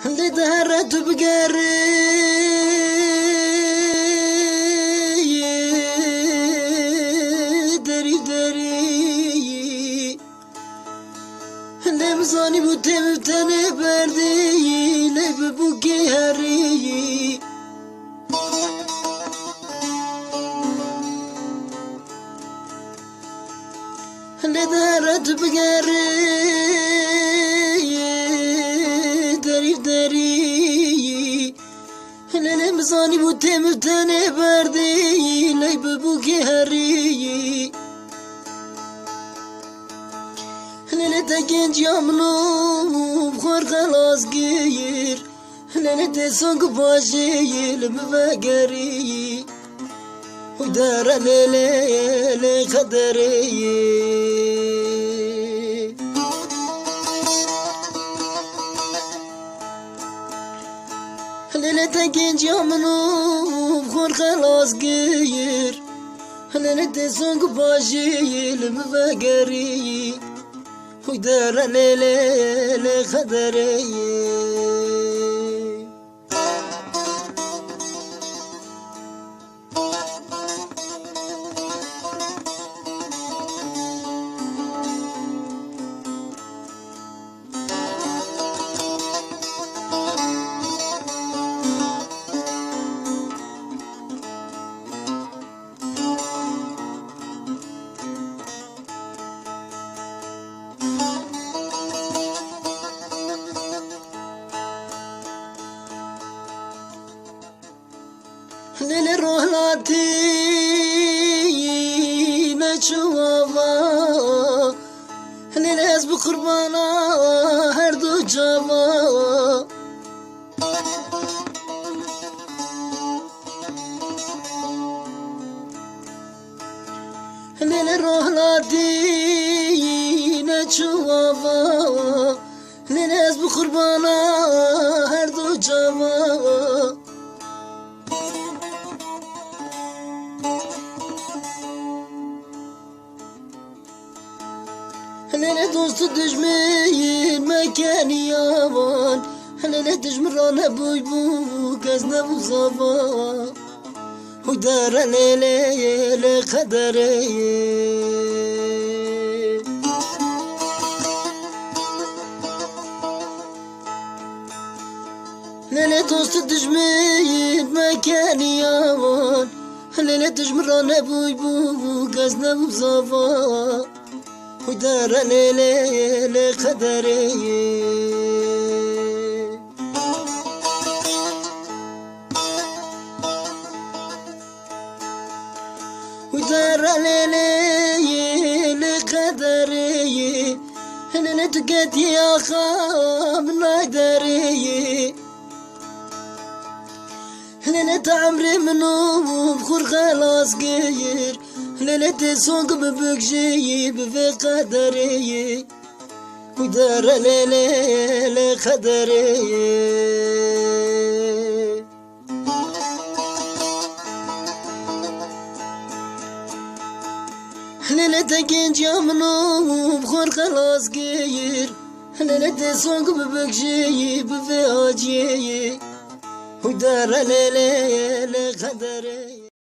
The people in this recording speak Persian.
اللي دهرت بقري دري دري اللي مزاني بوتي مبتني بردي اللي ببوكي هري اللي دهرت بقري دري دري اللي مزاني بوتي مبتني بردي اللي ببوكي هري اللي تكين جاملو بخور خلاص غير اللي تسوق باشي المفقري ودار ليلي خدري اللي تكين جاملو بخور خلاص غير اللي تسوق باشي المفقري ودار ليلي خدري ليلي روحلاتي نشوفا ليلي حزب قربانا هردو جابا ليلي روحلاتي نشوفا ليلي حزب قربانا هردو جابا هلالي دوست دجمين مكاني يابان هلالي دجمران ابوي بو قزنا بو صفا ودار ليلي خدري هلالي دوست دجمين مكاني يابان هلالي دجمران ابوي بو قزنا بو صفا ودار ليلي خدري ودار ليلي خدري هنا نتقت يا خام نادري هنا نتعمري منو بخور خلاص غير هنا تسوق ببكشي بفي قدري ودار ليلي خدري هنا تكين جامنو بخور خلاص غير هنا تسوق ببكشي بفي هاجي ودار ليلي خدري